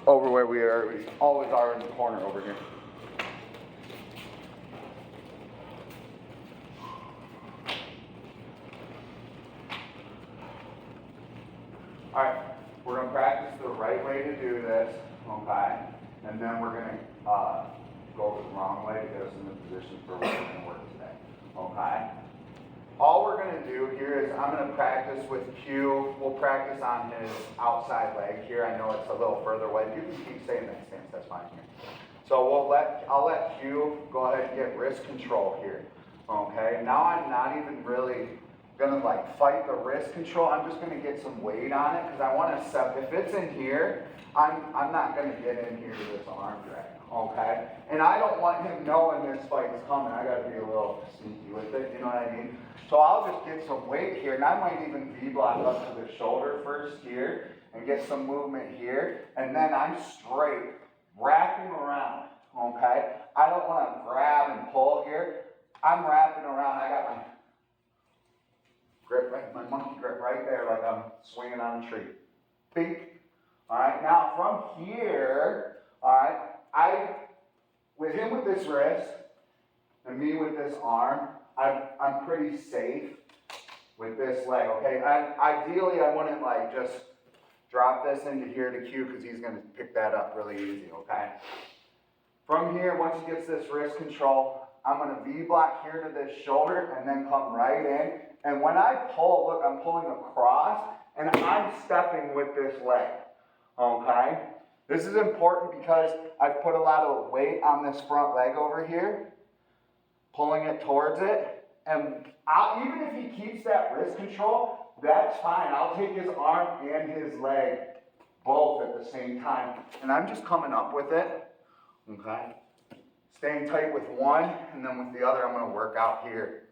over where we always are in the corner over here. All right, we're going to practice the right way to do this, okay? And then we're going to go the wrong way to get us in the position for what we're going to work today, okay? All we're going to do here is I'm going to practice with Q. We'll practice on his outside leg here. I know it's a little further away. You can keep staying in that stance, that's fine here. So I'll let Q go ahead and get wrist control here, okay? Now I'm not even really gonna like fight the wrist control. I'm just gonna get some weight on it because I want to set. If it's in here, I'm not gonna get in here to this arm drag, okay? And I don't want him knowing this fight's coming. I gotta be a little sneaky with it, you know what I mean? So I'll just get some weight here, and I might even V-block up to the shoulder first here and get some movement here, and then I'm straight, wrapping around, okay? I don't want to grab and pull here. I'm wrapping around. I got my grip, right, my monkey grip right there, like I'm swinging on a tree. Bink. All right, now from here, all right, with him with this wrist and me with this arm, I'm pretty safe with this leg, okay? Ideally, I wouldn't like just drop this into here to Q because he's going to pick that up really easy, okay? From here, once he gets this wrist control, I'm going to V-block here to this shoulder and then come right in. And when I pull, look, I'm pulling across and I'm stepping with this leg, okay? This is important because I've put a lot of weight on this front leg over here, pulling it towards it. And even if he keeps that wrist control, that's fine. I'll take his arm and his leg both at the same time. And I'm just coming up with it, okay? Staying tight with one, and then with the other, I'm going to work out here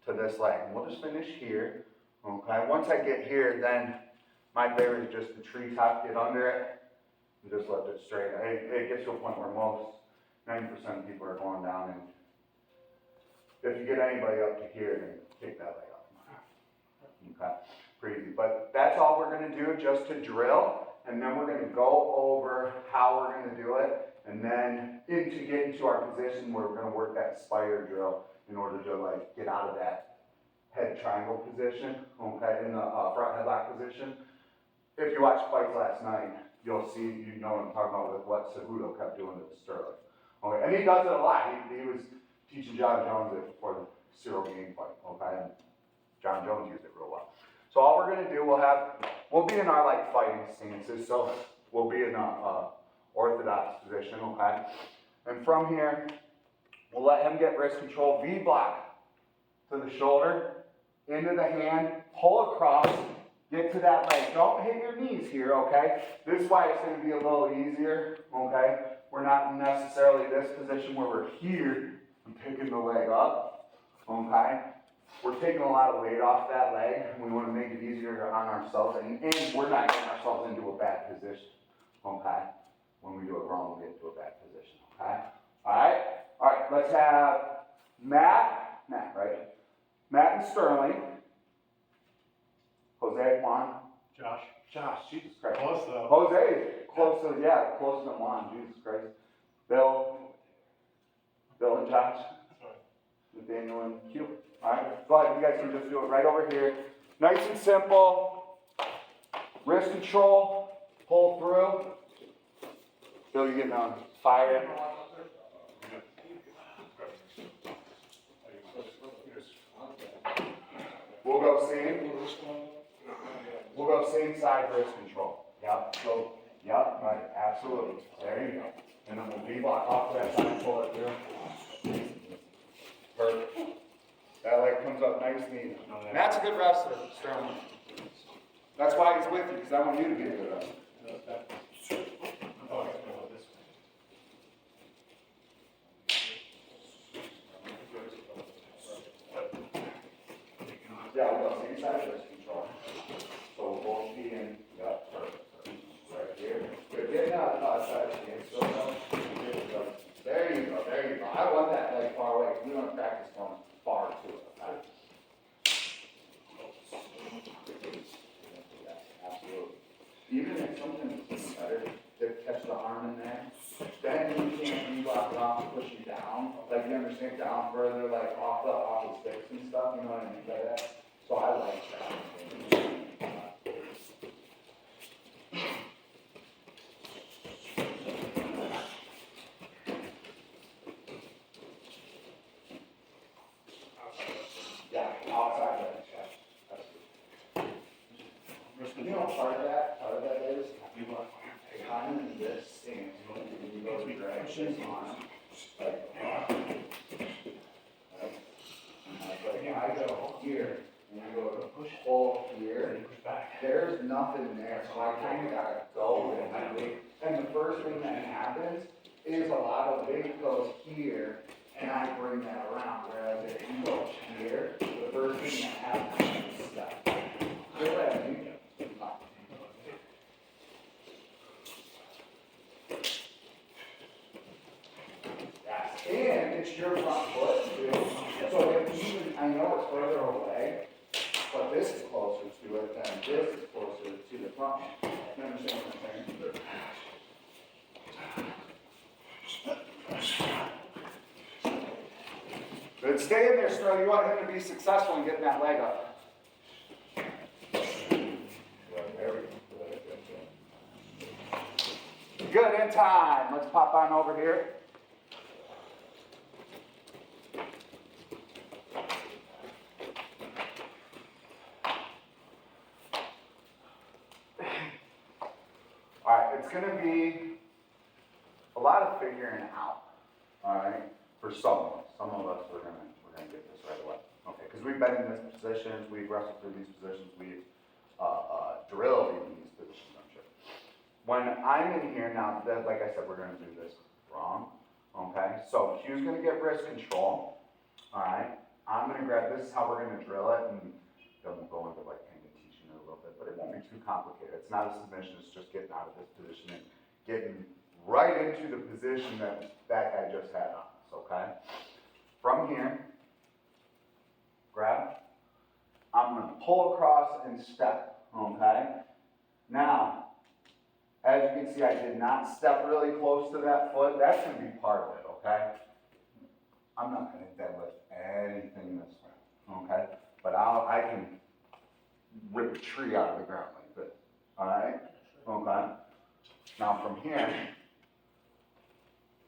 to this leg. And we'll just finish here, okay? Once I get here, then my favorite is just the treetop, get under it, and just lift it straight. It gets to a point where most, 90% of people are going down, and if you get anybody up to here, then kick that leg up. Okay, pretty easy. But that's all we're going to do just to drill, and then we're going to go over how we're going to do it, and then get into our position where we're going to work that spider drill in order to like get out of that head triangle position, okay, in the front headlock position. If you watched fights last night, you'll see, you know what I'm talking about with what Cejudo kept doing to Sterling. Okay, and he does it a lot. He was teaching John Jones it for the Cyril Game fight, okay? And John Jones used it real well. So all we're gonna do, we'll be in our like fighting stances, so we'll be in a orthodox position, okay? And from here, we'll let him get wrist control, V-block to the shoulder, into the hand, pull across, get to that leg. Don't hit your knees here, okay? This is why it's gonna be a little easier, okay? We're not necessarily this position where we're here and picking the leg up, okay? We're taking a lot of weight off that leg, and we want to make it easier on ourselves, and we're not getting ourselves into a bad position, okay? When we do it wrong, we'll get into a bad position, okay? All right, let's have Matt, right? Matt and Sterling. Jose, Juan. Josh, Jesus Christ. Close though. Jose is closer than Juan, Jesus Christ. Bill and Josh. Nathaniel and Q. All right, go ahead. You guys can just do it right over here. Nice and simple. Wrist control. Pull through. Bill, you're getting on fire. We'll go same side wrist control. Yep. So, yep. Right. Absolutely. There you go. And then we'll V-block off to that side. Pull it through. Perfect. That leg comes up nice and easy. And that's a good wrestler, Sterling. That's why he's with you, because I want you to be a good wrestler. Yeah, we'll go same side wrist control. So we'll both be in. Yep, perfect. Right here. Good. Getting out side again. There you go. I want that leg far away. We want to practice going far to it. Okay? Yeah, absolutely. Even if something is better, to catch the pushing it down further, like off the sticks and stuff, you know what I mean by that? So I like that. Yeah, outside that, yeah. You know, part of that is, kind of this stance, when you go to directions on, like, I go here, and I go to pull here, there's nothing there, so I kind of gotta go and the first thing that happens is a lot of weight goes here, and I bring that around, whereas if you go here, the first thing that happens is step. And it's your front foot too. So if even, I know it's further away, but this is closer to it than this is closer to the front. You understand what I'm saying? But stay in there, Sterling. You want him to be successful in getting that leg up. Good, in time. Let's pop on over here. It's going to be a lot of figuring out, all right, for some of us. Some of us, we're going to get this right away, okay, because we've been in these positions, we've wrestled through these positions, we've drilled in these positions, I'm sure. When I'm in here now, like I said, we're going to do this wrong, okay, so Q's going to get wrist control, all right, I'm going to grab, this is how we're going to drill it, and then we'll go into like teaching it a little bit, but it won't be too complicated. It's not a submission, it's just getting out of this position and getting right into the position that that guy just had on us, okay? From here, grab, I'm gonna pull across and step, okay? Now, as you can see, I did not step really close to that foot. That's gonna be part of it, okay? I'm not gonna deadlift anything this way, okay? But I can rip a tree out of the ground like this, all right? Okay. Now from here,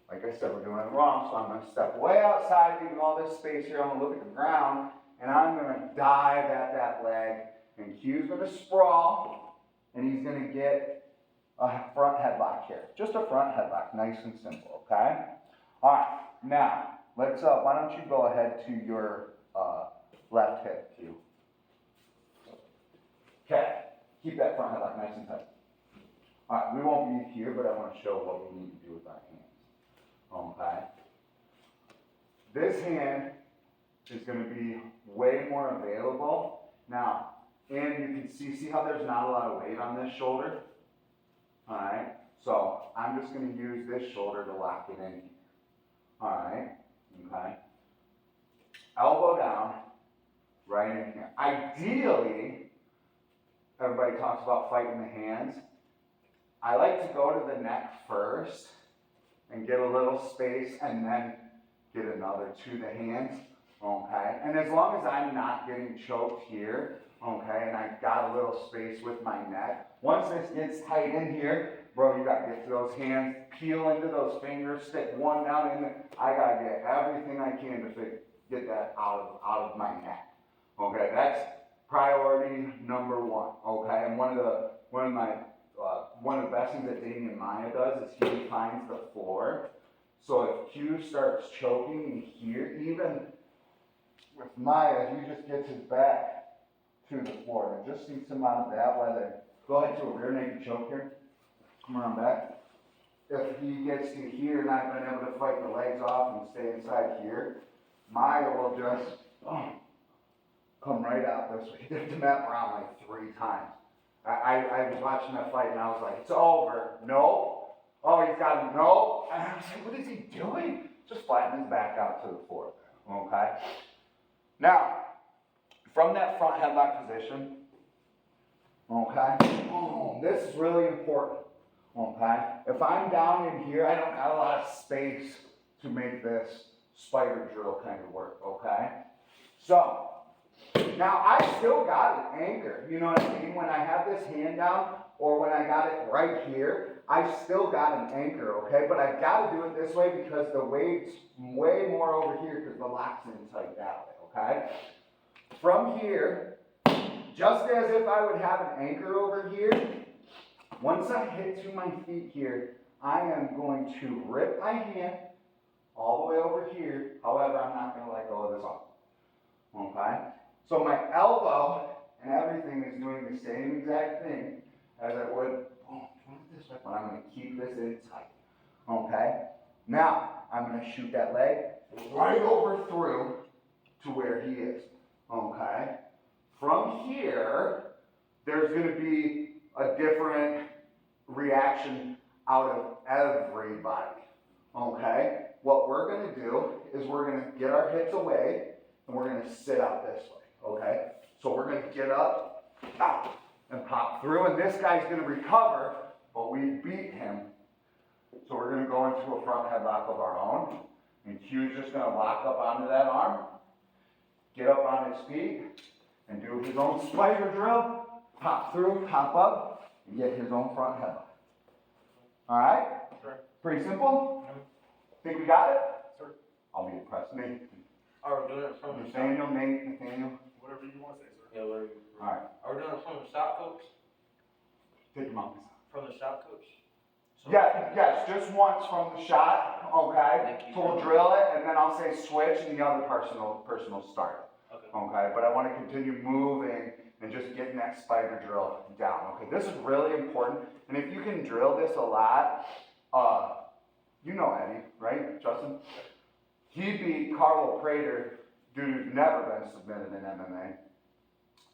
like I said, we're doing it wrong, so I'm going to step way outside, leaving all this space here. I'm going to look at the ground, and I'm going to dive at that leg, and Q's going to sprawl, and he's going to get a front headlock here. Just a front headlock, nice and simple, okay? All right, now, let's, why don't you go ahead to your left hip, Q. Okay, keep that front headlock nice and tight. All right, we won't be here, but I want to show what we need to do with our hands. Okay. This hand is going to be way more available. Now, and you can see how there's not a lot of weight on this shoulder? All right, so I'm just going to use this shoulder to lock it in here. All right, okay. Elbow down, right in here. Ideally, everybody talks about fighting the hands. I like to go to the neck first and get a little space and then get another to the hands, okay? And as long as I'm not getting choked here, okay, and I got a little space with my neck, once this gets tight in here, bro, you gotta get to those hands, peel into those fingers, stick one down in there. I gotta get everything I can to get that out of my neck, okay? That's priority number one, okay? And one of the best things that Damien Maya does is he finds the floor. So if Q starts choking in here, even with Maya, he just gets his back to the floor. It just needs him out of that weather. Go ahead to a rear naked choke here. Come around back. If he gets to here and I've been able to fight the legs off and stay inside here, Maya will just come right out this way. He did the Matt Brown like 3 times. I was watching that fight and I was like, it's over. No. Oh, he's got him. No. And I was like, what is he doing? Just flatten his back out to the floor. Okay. Now, from that front headlock position, okay, this is really important. Okay. If I'm down in here, I don't got a lot of space to make this spider drill kind of work, okay? So, now I still got an anchor, you know what I mean? When I have this hand down, or when I got it right here, I still got an anchor, okay? But I've got to do it this way because the weight's way more over here because the lock's in tight that way, okay? From here, just as if I would have an anchor over here, once I hit to my feet here, I am going to rip my hand all the way over here. However, I'm not going to let go of this arm, okay? So my elbow and everything is doing the same exact thing as I would, this way, but I'm going to keep this in tight, okay? Now, I'm going to shoot that leg right over through to where he is, okay? From here, there's going to be a different reaction out of everybody, okay? What we're going to do is we're going to get our hips away and we're going to sit out this way, okay? So we're going to get up, out, and pop through, and this guy's going to recover, but we beat him. So we're going to go into a front headlock of our own, and Q's just going to lock up onto that arm, get up on his feet, and do his own spider drill, pop through, pop up, and get his own front headlock. All right? Sure. Pretty simple? Think we got it? Sure. I'll be impressed. Nate. Are we doing it from the shop? Nathaniel. Whatever you want to say, sir. Yeah, whatever. All right. Are we doing it from the shop, coach? Take him out. From the shop, coach? So Yes, just once from the shot, okay? Thank you. So we'll drill it, and then I'll say switch, and the other person will start. Okay. Okay, but I want to continue moving and just getting that spider drill down. Okay, this is really important, and if you can drill this a lot, you know Eddie, right, Justin? He beat Carlo Prater, dude who's never been submitted in MMA,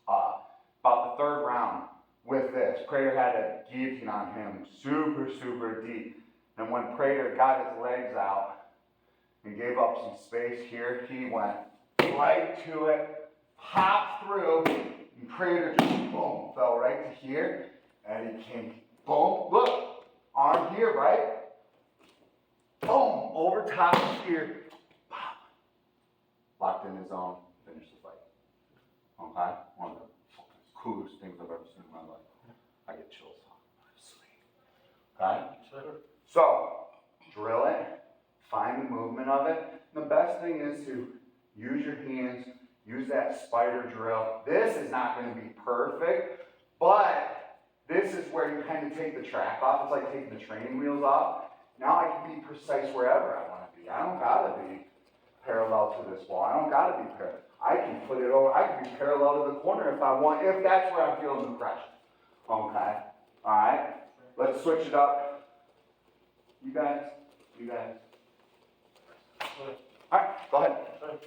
about the third round with this. Prater had a guillotine on him, super deep, and when Prater got his legs out and gave up some space here, he went right to it, popped through, and Prater just boom, fell right to here, and he came boom, look, arm here, right? Boom, over top here, pop, locked in his zone, finished the fight. Okay? One of the coolest things I've ever seen in my life. I get chills on my sleeve. Okay? Sure. So, drill it, find the movement of it. The best thing is to use your hands, use that spider drill. This is not going to be perfect, but this is where you kind of take the track off. It's like taking the training wheels off. Now I can be precise wherever I want to be. I don't got to be parallel to this wall. I don't got to be parallel. I can put it over. I can be parallel to the corner if I want, if that's where I'm feeling the pressure. Okay? All right? Let's switch it up. You guys. Okay. All right, go ahead. Sure.